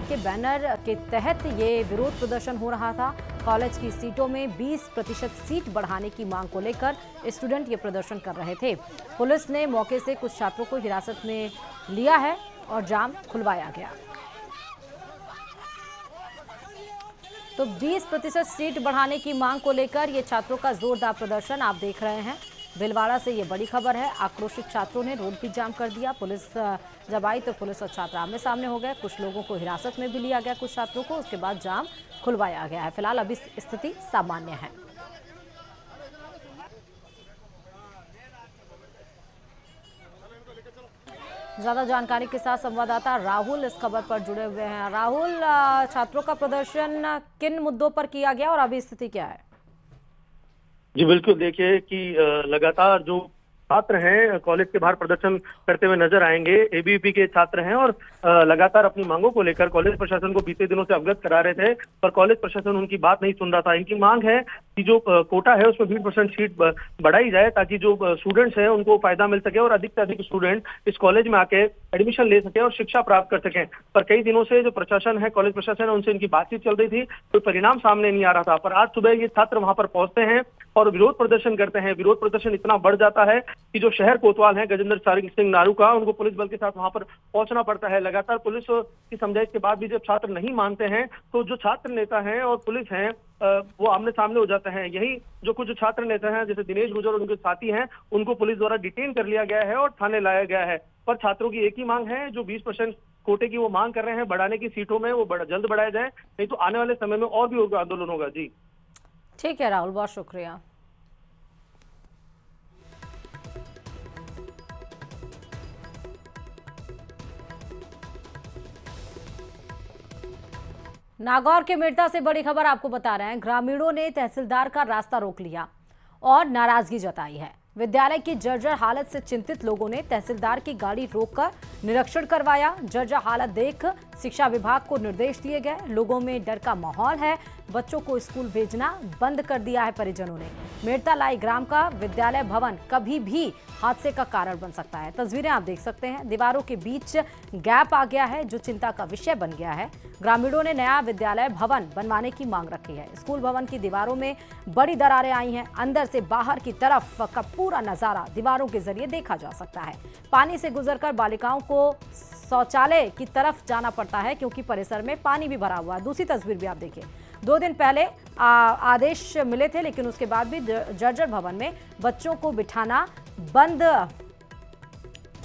के बैनर के तहत ये विरोध प्रदर्शन हो रहा था। कॉलेज की सीटों में 20% सीट बढ़ाने की मांग को लेकर स्टूडेंट ये प्रदर्शन कर रहे थे। पुलिस ने मौके से कुछ छात्रों को हिरासत में लिया है और जाम खुलवाया गया। तो 20% सीट बढ़ाने की मांग को लेकर ये छात्रों का जोरदार प्रदर्शन आप देख रहे हैं। भीलवाड़ा से ये बड़ी खबर है। आक्रोशित छात्रों ने रोड भी जाम कर दिया। पुलिस जब आई तो पुलिस और छात्र आमने सामने हो गए। कुछ लोगों को हिरासत में भी लिया गया, कुछ छात्रों को। उसके बाद जाम खुलवाया गया है। फिलहाल अभी स्थिति सामान्य है। ज्यादा जानकारी के साथ संवाददाता राहुल इस खबर पर जुड़े हुए हैं। राहुल, छात्रों का प्रदर्शन किन मुद्दों पर किया गया और अभी स्थिति क्या है? जी बिल्कुल, देखिए कि लगातार जो छात्र हैं कॉलेज के बाहर प्रदर्शन करते हुए नजर आएंगे। एबीवीपी के छात्र हैं और लगातार अपनी मांगों को लेकर कॉलेज प्रशासन को बीते दिनों से अवगत करा रहे थे, पर कॉलेज प्रशासन उनकी बात नहीं सुन रहा था। इनकी मांग है कि जो कोटा है उसमें 20% सीट बढ़ाई जाए ताकि जो स्टूडेंट्स हैं उनको फायदा मिल सके और अधिक से अधिक स्टूडेंट इस कॉलेज में आके एडमिशन ले सके और शिक्षा प्राप्त कर सकें। पर कई दिनों से जो प्रशासन है, कॉलेज प्रशासन है, उनसे इनकी बातचीत चल रही थी, कोई परिणाम सामने नहीं आ रहा था। पर आज सुबह ये छात्र वहां पर पहुंचते हैं और विरोध प्रदर्शन करते हैं। विरोध प्रदर्शन इतना बढ़ जाता है कि जो शहर कोतवाल हैं गजेंद्र सिंह नारू का, उनको पुलिस बल के साथ वहां पर पहुंचना पड़ता है। लगातार पुलिस की समझाइश के बाद भी जब छात्र नहीं मानते हैं तो जो छात्र नेता हैं और पुलिस हैं वो आमने सामने हो जाते हैं। यही जो कुछ छात्र नेता हैं जैसे दिनेश गुर्जर और उनके साथी हैं, उनको पुलिस द्वारा डिटेन कर लिया गया है और थाने लाया गया है। पर छात्रों की एक ही मांग है, जो 20% कोटे की वो मांग कर रहे हैं बढ़ाने की सीटों में, वो जल्द बढ़ाया जाए, नहीं तो आने वाले समय में और भी आंदोलन होगा। जी ठीक है राहुल, बहुत शुक्रिया। नागौर के मेड़ता से बड़ी खबर आपको बता रहे हैं। ग्रामीणों ने तहसीलदार का रास्ता रोक लिया और नाराजगी जताई है। विद्यालय की जर्जर हालत से चिंतित लोगों ने तहसीलदार की गाड़ी रोककर निरीक्षण करवाया। जर्जर हालत देख शिक्षा विभाग को निर्देश दिए गए। लोगों में डर का माहौल है। बच्चों को स्कूल भेजना बंद कर दिया है परिजनों ने। मेड़ता लाई ग्राम का विद्यालय भवन कभी भी हादसे का कारण बन सकता है। तस्वीरें आप देख सकते हैं। दीवारों के बीच गैप आ गया है जो चिंता का विषय बन गया है। ग्रामीणों ने नया विद्यालय भवन बनवाने की मांग रखी है। स्कूल भवन की दीवारों में बड़ी दरारें आई हैं। अंदर से बाहर की तरफ का पूरा नजारा दीवारों के जरिए देखा जा सकता है। पानी से गुजरकर बालिकाओं को शौचालय की तरफ जाना पड़ता है क्योंकि परिसर में पानी भी भरा हुआ है। दूसरी तस्वीर भी आप देखिए। 2 दिन पहले आदेश मिले थे, लेकिन उसके बाद भी जर्जर भवन में बच्चों को बिठाना बंद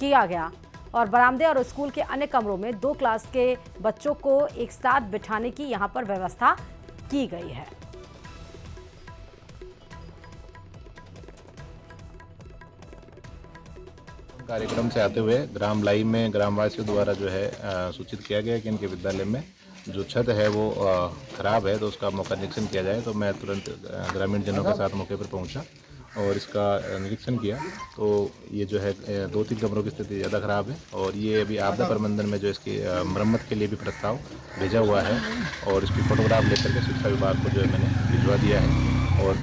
किया गया और बरामदे और स्कूल के अन्य कमरों में 2 क्लास के बच्चों को एक साथ बिठाने की यहां पर व्यवस्था की गई है। कार्यक्रम से आते हुए ग्राम लाई में ग्रामवासियों द्वारा जो है सूचित किया गया कि इनके विद्यालय में जो छत है वो खराब है, तो उसका मौका निरीक्षण किया जाए। तो मैं तुरंत ग्रामीण जनों के साथ मौके पर पहुंचा और इसका निरीक्षण किया। तो ये जो है 2-3 कमरों की स्थिति ज़्यादा ख़राब है और ये अभी आपदा प्रबंधन में जो इसकी मरम्मत के लिए भी प्रस्ताव भेजा हुआ है और इसकी फोटोग्राफ लेकर के शिक्षा विभाग को जो है मैंने भिजवा दिया है।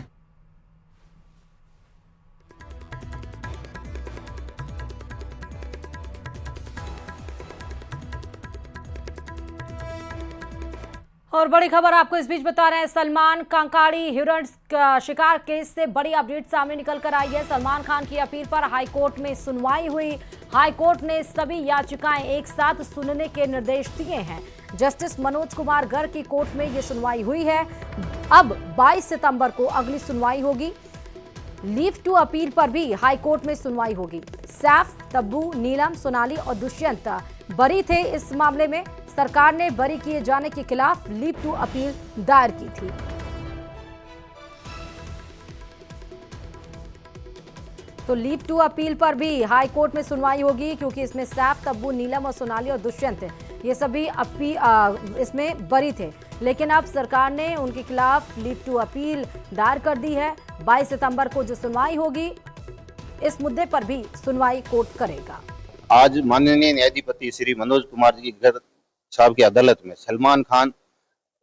और बड़ी खबर आपको इस बीच बता रहे हैं। सलमान कांकाड़ी हिरण शिकार केस से बड़ी अपडेट सामने निकल कर आई है। सलमान खान की अपील पर हाईकोर्ट में सुनवाई हुई। हाईकोर्ट ने सभी याचिकाएं एक साथ सुनने के निर्देश दिए हैं। जस्टिस मनोज कुमार गर्ग की कोर्ट में यह सुनवाई हुई है। अब 22 सितंबर को अगली सुनवाई होगी। लीव टू अपील पर भी हाईकोर्ट में सुनवाई होगी। सैफ, तब्बू, नीलम, सोनाली और दुष्यंत बरी थे। इस मामले में सरकार ने बरी किए जाने के खिलाफ लीव टू अपील दायर की थी। तो लीव टू अपील पर भी हाई कोर्ट में सुनवाई होगी क्योंकि इसमें सैफ, तब्बू, नीलम और सोनाली और दुष्यंत ये सभी इसमें बरी थे, लेकिन अब सरकार ने उनके खिलाफ लीव टू अपील दायर कर दी है। 22 सितंबर को जो सुनवाई होगी इस मुद्दे पर भी सुनवाई कोर्ट करेगा। आज माननीय न्यायाधिपति श्री मनोज कुमार जी गर्ग साहब की अदालत में सलमान खान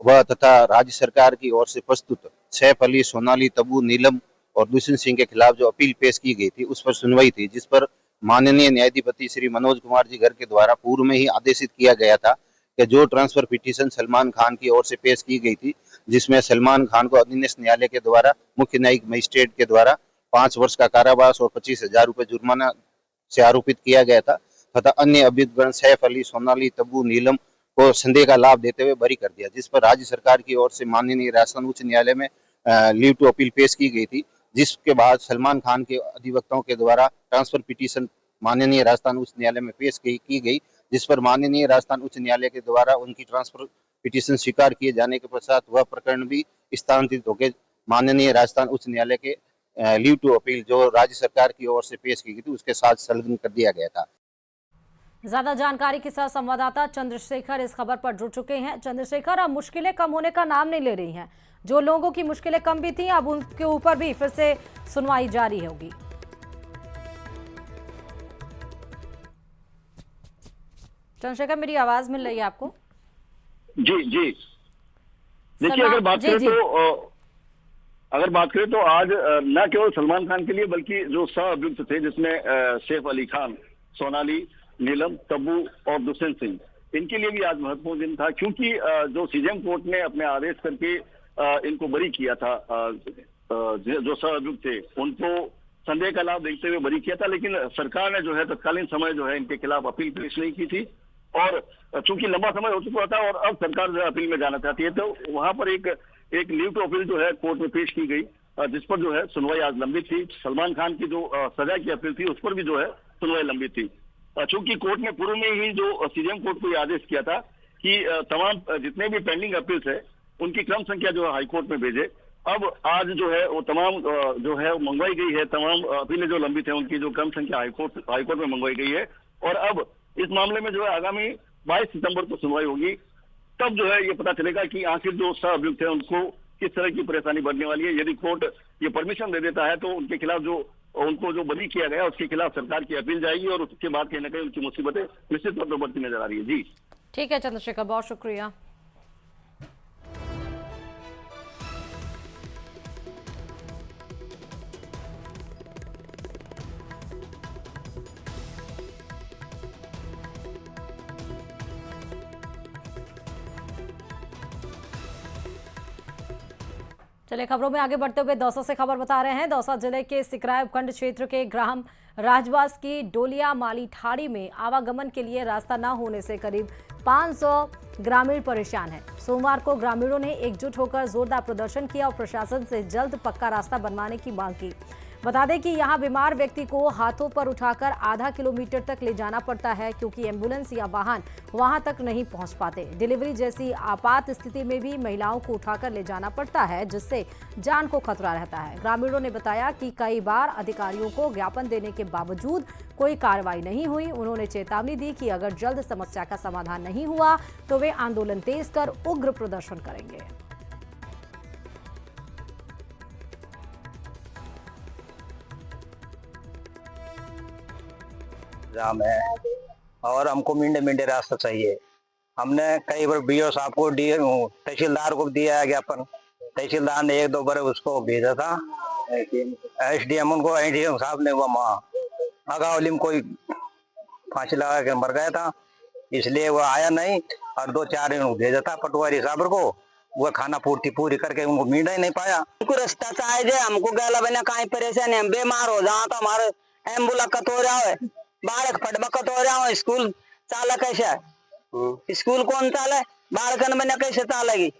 व तथा राज्य सरकार की ओर से प्रस्तुत सैफ अली, सोनाली, तब्बू, नीलम और दुष्यंत सिंह के खिलाफ जो अपील पेश की गई थी उस पर सुनवाई थी, जिस पर माननीय न्यायाधिपति श्री मनोज कुमार जी गर्ग के द्वारा पूर्व में ही आदेशित किया गया था कि जो ट्रांसफर पिटीशन सलमान खान की ओर से पेश की गई थी, जिसमें सलमान खान को अधीनस्थ न्यायालय के द्वारा मुख्य न्यायिक मजिस्ट्रेट के द्वारा 5 वर्ष का कारावास और 25,000 रुपए जुर्माना से आरोपित किया गया था तथा अन्य अभियुक्तगण सैफ अली, सोनाली, तब्बू, नीलम को संदेह का लाभ देते हुए बरी कर दिया, जिस पर राज्य सरकार की ओर से माननीय राजस्थान उच्च न्यायालय में लीव टू अपील पेश की गई थी, जिसके बाद सलमान खान के अधिवक्ताओं के द्वारा ट्रांसफर पिटीशन माननीय राजस्थान उच्च न्यायालय में पेश की गई, जिस पर माननीय राजस्थान उच्च न्यायालय के द्वारा उनकी ट्रांसफर पिटीशन स्वीकार किए जाने के पश्चात वह प्रकरण भी स्थानांतरित होकर माननीय राजस्थान उच्च न्यायालय के लीव टू अपील जो राज्य सरकार की ओर से पेश की गई थी उसके साथ संलग्न कर दिया गया था। ज्यादा जानकारी के साथ संवाददाता चंद्रशेखर इस खबर पर जुड़ चुके हैं। चंद्रशेखर, अब मुश्किलें कम होने का नाम नहीं ले रही हैं। जो लोगों की मुश्किलें कम भी थी, अब उनके ऊपर भी फिर से सुनवाई जारी होगी। चंद्रशेखर, मेरी आवाज मिल रही है आपको? जी जी, देखिए अगर बात करें तो आज न केवल सलमान खान के लिए बल्कि जो सह अभियुक्त थे, जिसमें सैफ अली खान, सोनाली, नीलम, तब्बू और दुष्यंत सिंह, इनके लिए भी आज महत्वपूर्ण दिन था, क्योंकि जो सीजेएम कोर्ट ने अपने आदेश करके इनको बरी किया था, जो सह अभियुक्त थे उनको संदेह का लाभ देखते हुए बरी किया था, लेकिन सरकार ने जो है तत्कालीन समय जो है इनके खिलाफ अपील पेश नहीं की थी और चूंकि लंबा समय हो चुका था और अब सरकार जो है अपील में जाना चाहती है, तो वहां पर एक लीव टू अपील जो है कोर्ट में पेश की गई, जिस पर जो है सुनवाई आज लंबित थी। सलमान खान की जो सजा की अपील थी उस पर भी जो है सुनवाई लंबित थी। चूंकि कोर्ट ने पूर्व में ही जो सीजेएम कोर्ट को आदेश किया था कि तमाम जितने भी पेंडिंग अपील्स है उनकी क्रम संख्या जो है हाईकोर्ट में भेजे, अब आज जो है वो तमाम जो है मंगवाई गई है, तमाम अपीलें जो लंबित है उनकी जो क्रम संख्या हाईकोर्ट में मंगवाई गई है और अब इस मामले में जो है आगामी 22 सितंबर को सुनवाई होगी। तब जो है ये पता चलेगा कि आखिर जो सह अभियुक्त है उनको किस तरह की परेशानी बढ़ने वाली है। यदि कोर्ट ये परमिशन दे देता है तो उनके खिलाफ जो उनको जो बरी किया गया उसके खिलाफ सरकार की अपील जाएगी और उसके बाद कहीं ना कहीं उनकी मुसीबतें निश्चित तौर पर बढ़ती नजर आ रही है। जी ठीक है चंद्रशेखर, बहुत शुक्रिया। चलिए खबरों में आगे बढ़ते हुए दौसा से खबर बता रहे हैं। दौसा जिले के सिकराय उपखंड क्षेत्र के ग्राम राजवास की डोलिया माली ठाड़ी में आवागमन के लिए रास्ता न होने से करीब 500 ग्रामीण परेशान हैं। सोमवार को ग्रामीणों ने एकजुट होकर जोरदार प्रदर्शन किया और प्रशासन से जल्द पक्का रास्ता बनवाने की मांग की। बता दें कि यहां बीमार व्यक्ति को हाथों पर उठाकर आधा किलोमीटर तक ले जाना पड़ता है, क्योंकि एम्बुलेंस या वाहन वहां तक नहीं पहुंच पाते। डिलीवरी जैसी आपात स्थिति में भी महिलाओं को उठाकर ले जाना पड़ता है, जिससे जान को खतरा रहता है। ग्रामीणों ने बताया कि कई बार अधिकारियों को ज्ञापन देने के बावजूद कोई कार्रवाई नहीं हुई। उन्होंने चेतावनी दी कि अगर जल्द समस्या का समाधान नहीं हुआ तो वे आंदोलन तेज कर उग्र प्रदर्शन करेंगे। जाम है और हमको मिंडे रास्ता चाहिए। हमने कई बार बीओ साहब को तहसीलदार को दिया ज्ञापन, तहसीलदार ने 1-2 बार उसको भेजा था, एसडीएम उनको एसडीएम साहब ने वहाँ अगावली में कोई फांसी लगा के मर गया था, इसलिए वो आया नहीं और 2-4 दिन भेजा था पटवारी साहब को, वो खाना पूर्ति पूरी करके उनको मिल ही नहीं पाया। हमको रास्ता चाहिए, हमको गला बना कहीं परेशान है, हम बीमार हो जाओ तो हमारे एम्बुलेंस कत हो रहा है, बालक फटबकत हो रहा है, स्कूल चाला कैसे है, स्कूल कौन चाले, बालकन बना कैसे चालेगी।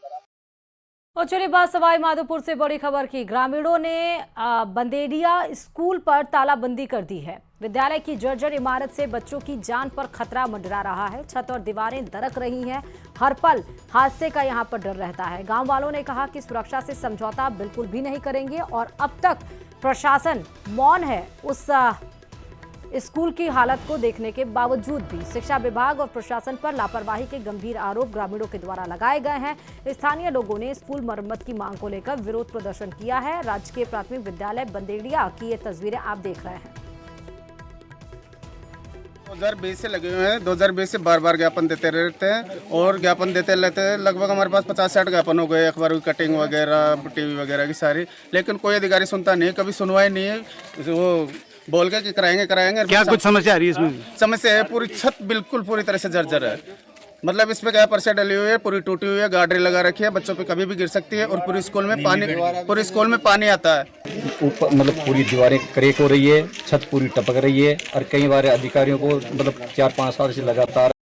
और चलिए बात सवाई माधोपुर से बड़ी खबर की। ग्रामीणों ने बंदेड़िया स्कूल पर तालाबंदी कर दी है। विद्यालय की जर्जर इमारत से बच्चों की जान पर खतरा मंडरा रहा है। छत और दीवारें दरक रही हैं। हर पल हादसे का यहां पर डर रहता है। गांव वालों ने कहा कि सुरक्षा से समझौता बिल्कुल भी नहीं करेंगे और अब तक प्रशासन मौन है। उस स्कूल की हालत को देखने के बावजूद भी शिक्षा विभाग और प्रशासन पर लापरवाही के गंभीर आरोप ग्रामीणों के द्वारा लगाए गए हैं। स्थानीय लोगों ने स्कूल मरम्मत की मांग को लेकर विरोध प्रदर्शन किया है। राजकीय प्राथमिक विद्यालय बंदेड़िया की ये तस्वीरें आप देख रहे हैं। 2020 से लगे हुए हैं, 2020 से बार बार ज्ञापन देते रहते हैं और ज्ञापन देते रहते हैं। लगभग हमारे पास 50-60 ज्ञापन हो गए, अखबार की कटिंग वगैरह, टीवी वगैरह की सारी, लेकिन कोई अधिकारी सुनता नहीं, कभी सुनवाई नहीं है। वो बोल के कि कराएंगे। क्या कुछ समस्या आ रही है इसमें? समस्या है, पूरी छत बिल्कुल पूरी तरह से जर्जर है, मतलब इस पे क्या परसे डली हुई है, पूरी टूटी हुई है, गार्डरेल लगा रखी है, बच्चों पे कभी भी गिर सकती है और पूरी स्कूल में पानी आता है। ऊपर मतलब पूरी दीवारें क्रैक हो रही है, छत पूरी टपक रही है और कई बार अधिकारियों को मतलब 4-5 साल से लगातार